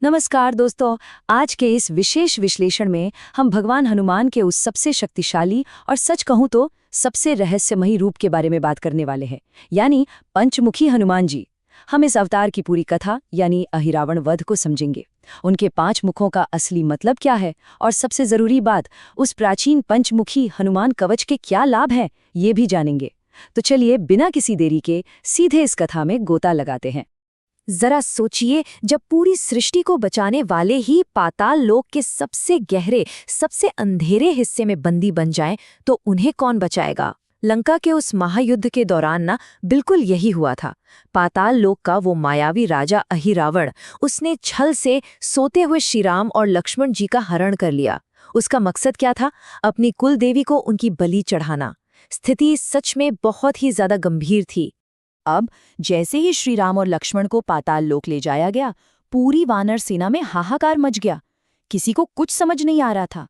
नमस्कार दोस्तों। आज के इस विशेष विश्लेषण में हम भगवान हनुमान के उस सबसे शक्तिशाली और सच कहूं तो सबसे रहस्यमयी रूप के बारे में बात करने वाले हैं, यानी पंचमुखी हनुमान जी। हम इस अवतार की पूरी कथा यानी अहिरावण वध को समझेंगे, उनके 5 मुखों का असली मतलब क्या है और सबसे जरूरी बात, उस प्राचीन पंचमुखी हनुमान कवच के क्या लाभ हैं, ये भी जानेंगे। तो चलिए बिना किसी देरी के सीधे इस कथा में गोता लगाते हैं। जरा सोचिए, जब पूरी सृष्टि को बचाने वाले ही पाताल लोक के सबसे गहरे, सबसे अंधेरे हिस्से में बंदी बन जाएं, तो उन्हें कौन बचाएगा। लंका के उस महायुद्ध के दौरान ना बिल्कुल यही हुआ था। पाताल लोक का वो मायावी राजा अहिरावण, उसने छल से सोते हुए श्रीराम और लक्ष्मण जी का हरण कर लिया। उसका मकसद क्या था? अपनी कुल देवी को उनकी बलि चढ़ाना। स्थिति सच में बहुत ही ज्यादा गंभीर थी। अब जैसे ही श्रीराम और लक्ष्मण को पाताल लोक ले जाया गया, पूरी वानर सेना में हाहाकार मच गया। किसी को कुछ समझ नहीं आ रहा था।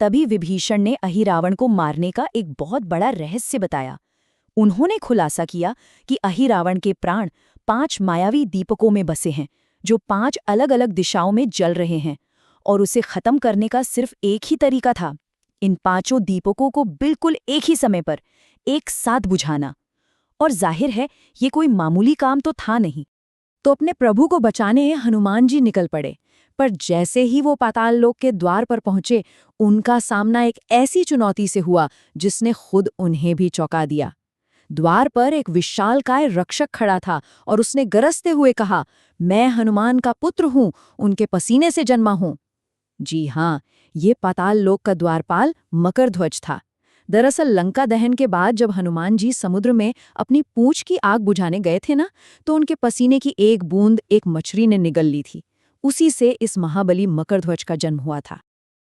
तभी विभीषण ने अहिरावण को मारने का एक बहुत बड़ा रहस्य बताया। उन्होंने खुलासा किया कि अहिरावण के प्राण 5 मायावी दीपकों में बसे हैं, जो 5 अलग अलग दिशाओं में जल रहे हैं, और उसे खत्म करने का सिर्फ एक ही तरीका था, इन 5 दीपकों को बिल्कुल एक ही समय पर एक साथ बुझाना। और जाहिर है ये कोई मामूली काम तो था नहीं। तो अपने प्रभु को बचाने हनुमान जी निकल पड़े। पर जैसे ही वो पाताल लोक के द्वार पर पहुंचे, उनका सामना एक ऐसी चुनौती से हुआ जिसने खुद उन्हें भी चौंका दिया। द्वार पर एक विशालकाय रक्षक खड़ा था और उसने गरजते हुए कहा, मैं हनुमान का पुत्र हूं, उनके पसीने से जन्मा हूं। जी हाँ, ये पाताल लोक का द्वारपाल मकरध्वज था। दरअसल लंका दहन के बाद जब हनुमान जी समुद्र में अपनी पूंछ की आग बुझाने गए थे ना, तो उनके पसीने की एक बूंद एक मछली ने निगल ली थी। उसी से इस महाबली मकरध्वज का जन्म हुआ था।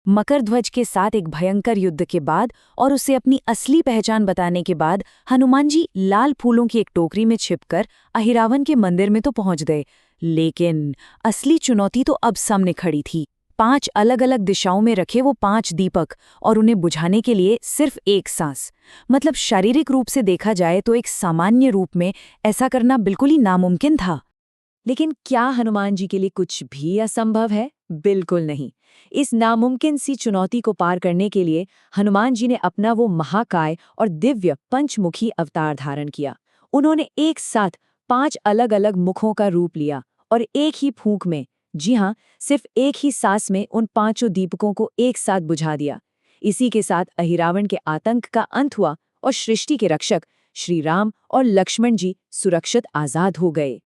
मकरध्वज के साथ एक भयंकर युद्ध के बाद और उसे अपनी असली पहचान बताने के बाद हनुमान जी लाल फूलों की एक टोकरी में छिपकर अहिरावण के मंदिर में तो पहुंच गए, लेकिन असली चुनौती तो अब सामने खड़ी थी। 5 अलग अलग दिशाओं में रखे वो 5 दीपक, और उन्हें बुझाने के लिए सिर्फ एक सांस। मतलब शारीरिक रूप से देखा जाए तो एक सामान्य रूप में ऐसा करना बिल्कुल ही नामुमकिन था। लेकिन क्या हनुमान जी के लिए कुछ भी असंभव है? बिल्कुल नहीं। इस नामुमकिन सी चुनौती को पार करने के लिए हनुमान जी ने अपना वो महाकाय और दिव्य पंचमुखी अवतार धारण किया। उन्होंने एक साथ 5 अलग अलग मुखों का रूप लिया और एक ही फूंक में, जी हाँ, सिर्फ एक ही सांस में उन 5 दीपकों को एक साथ बुझा दिया। इसी के साथ अहिरावण के आतंक का अंत हुआ और सृष्टि के रक्षक श्री राम और लक्ष्मण जी सुरक्षित आजाद हो गए।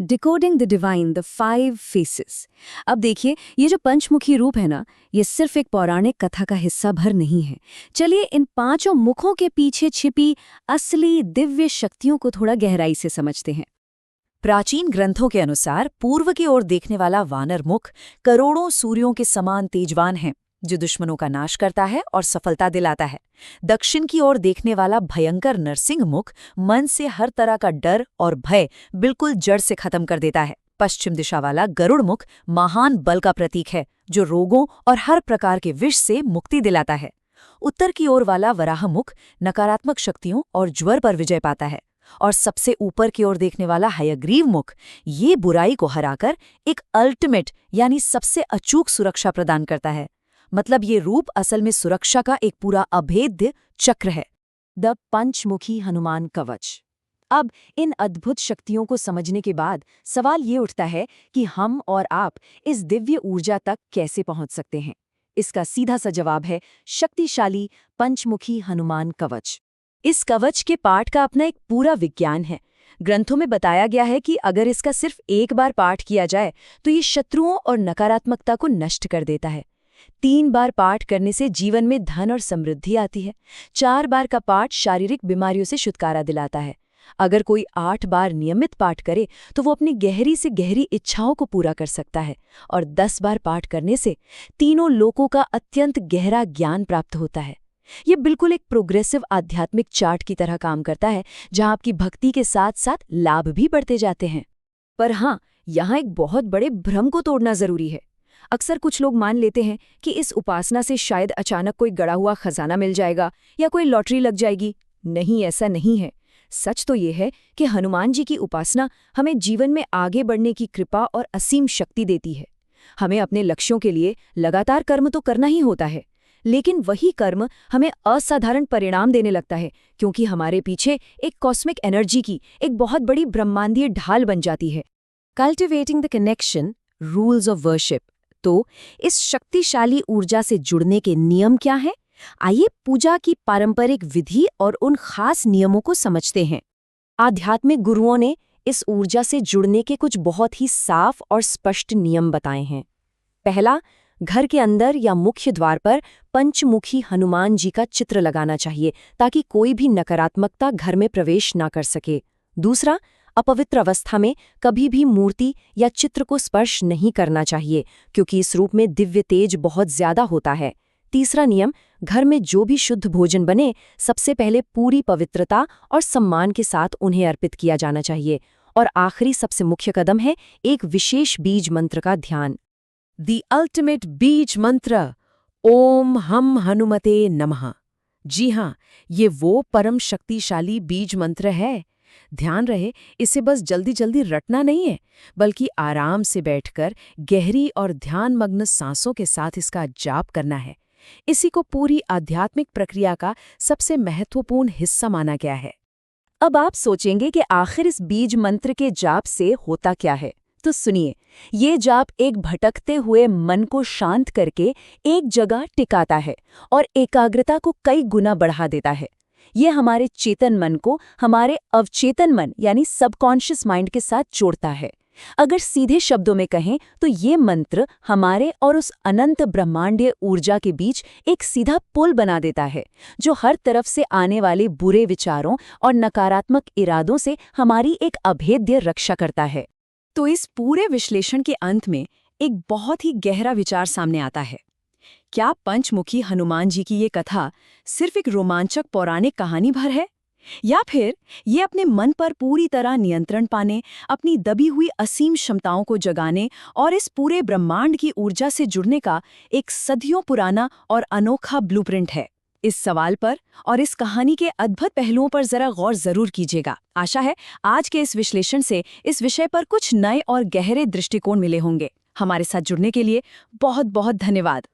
Decoding the divine, the 5 faces. अब देखिए, ये जो पंचमुखी रूप है ना, ये सिर्फ एक पौराणिक कथा का हिस्सा भर नहीं है। चलिए इन 5 मुखों के पीछे छिपी असली दिव्य शक्तियों को थोड़ा गहराई से समझते हैं। प्राचीन ग्रंथों के अनुसार पूर्व की ओर देखने वाला वानर मुख करोड़ों सूर्यों के समान तेजवान है, जो दुश्मनों का नाश करता है और सफलता दिलाता है। दक्षिण की ओर देखने वाला भयंकर नरसिंह मुख मन से हर तरह का डर और भय बिल्कुल जड़ से खत्म कर देता है। पश्चिम दिशा वाला गरुड़ मुख महान बल का प्रतीक है, जो रोगों और हर प्रकार के विष से मुक्ति दिलाता है। उत्तर की ओर वाला वराह मुख नकारात्मक शक्तियों और ज्वर पर विजय पाता है। और सबसे ऊपर की ओर देखने वाला हयग्रीव मुख ये बुराई को हराकर एक अल्टीमेट यानी सबसे अचूक सुरक्षा प्रदान करता है। मतलब ये रूप असल में सुरक्षा का एक पूरा अभेद्य चक्र है। द पंचमुखी हनुमान कवच। अब इन अद्भुत शक्तियों को समझने के बाद सवाल ये उठता है कि हम और आप इस दिव्य ऊर्जा तक कैसे पहुंच सकते हैं। इसका सीधा सा जवाब है शक्तिशाली पंचमुखी हनुमान कवच। इस कवच के पाठ का अपना एक पूरा विज्ञान है। ग्रंथों में बताया गया है कि अगर इसका सिर्फ एक बार पाठ किया जाए तो ये शत्रुओं और नकारात्मकता को नष्ट कर देता है। 3 बार पाठ करने से जीवन में धन और समृद्धि आती है। 4 बार का पाठ शारीरिक बीमारियों से छुटकारा दिलाता है। अगर कोई 8 बार नियमित पाठ करे तो वो अपनी गहरी से गहरी इच्छाओं को पूरा कर सकता है। और 10 बार पाठ करने से तीनों लोकों का अत्यंत गहरा ज्ञान प्राप्त होता है। ये बिल्कुल एक प्रोग्रेसिव आध्यात्मिक चार्ट की तरह काम करता है, जहां आपकी भक्ति के साथ साथ लाभ भी बढ़ते जाते हैं। पर हाँ, यहाँ एक बहुत बड़े भ्रम को तोड़ना जरूरी है। अक्सर कुछ लोग मान लेते हैं कि इस उपासना से शायद अचानक कोई गड़ा हुआ खजाना मिल जाएगा या कोई लॉटरी लग जाएगी। नहीं, ऐसा नहीं है। सच तो ये है कि हनुमान जी की उपासना हमें जीवन में आगे बढ़ने की कृपा और असीम शक्ति देती है। हमें अपने लक्ष्यों के लिए लगातार कर्म तो करना ही होता है, लेकिन वही कर्म हमें असाधारण परिणाम देने लगता है क्योंकि हमारे पीछे एक कॉस्मिक एनर्जी की एक बहुत बड़ी ब्रह्मांडीय ढाल बन जाती है। Cultivating the connection, rules of worship. तो इस शक्तिशाली ऊर्जा से जुड़ने के नियम क्या हैं? आइए पूजा की पारंपरिक विधि और उन खास नियमों को समझते हैं। आध्यात्मिक गुरुओं ने इस ऊर्जा से जुड़ने के कुछ बहुत ही साफ और स्पष्ट नियम बताए हैं। पहला, घर के अंदर या मुख्य द्वार पर पंचमुखी हनुमान जी का चित्र लगाना चाहिए ताकि कोई भी नकारात्मकता घर में प्रवेश ना कर सके। दूसरा, अपवित्र अवस्था में कभी भी मूर्ति या चित्र को स्पर्श नहीं करना चाहिए क्योंकि इस रूप में दिव्य तेज बहुत ज्यादा होता है। तीसरा नियम, घर में जो भी शुद्ध भोजन बने सबसे पहले पूरी पवित्रता और सम्मान के साथ उन्हें अर्पित किया जाना चाहिए। और आखिरी सबसे मुख्य कदम है एक विशेष बीज मंत्र का ध्यान। द अल्टीमेट बीज मंत्र, ओम हम हनुमते नमः। जी हाँ, ये वो परम शक्तिशाली बीज मंत्र है। ध्यान रहे, इसे बस जल्दी जल्दी रटना नहीं है, बल्कि आराम से बैठकर गहरी और ध्यानमग्न सांसों के साथ इसका जाप करना है। इसी को पूरी आध्यात्मिक प्रक्रिया का सबसे महत्वपूर्ण हिस्सा माना गया है। अब आप सोचेंगे कि आखिर इस बीज मंत्र के जाप से होता क्या है, तो सुनिए। ये जाप एक भटकते हुए मन को शांत करके एक जगह टिकाता है और एकाग्रता को कई गुना बढ़ा देता है। ये हमारे चेतन मन को हमारे अवचेतन मन यानी सबकॉन्शियस माइंड के साथ जोड़ता है। अगर सीधे शब्दों में कहें तो ये मंत्र हमारे और उस अनंत ब्रह्मांडीय ऊर्जा के बीच एक सीधा पुल बना देता है, जो हर तरफ से आने वाले बुरे विचारों और नकारात्मक इरादों से हमारी एक अभेद्य रक्षा करता है। तो इस पूरे विश्लेषण के अंत में एक बहुत ही गहरा विचार सामने आता है। क्या पंचमुखी हनुमान जी की ये कथा सिर्फ एक रोमांचक पौराणिक कहानी भर है, या फिर ये अपने मन पर पूरी तरह नियंत्रण पाने, अपनी दबी हुई असीम क्षमताओं को जगाने और इस पूरे ब्रह्मांड की ऊर्जा से जुड़ने का एक सदियों पुराना और अनोखा ब्लूप्रिंट है? इस सवाल पर और इस कहानी के अद्भुत पहलुओं पर जरा गौर जरूर कीजिएगा। आशा है आज के इस विश्लेषण से इस विषय पर कुछ नए और गहरे दृष्टिकोण मिले होंगे। हमारे साथ जुड़ने के लिए बहुत बहुत धन्यवाद।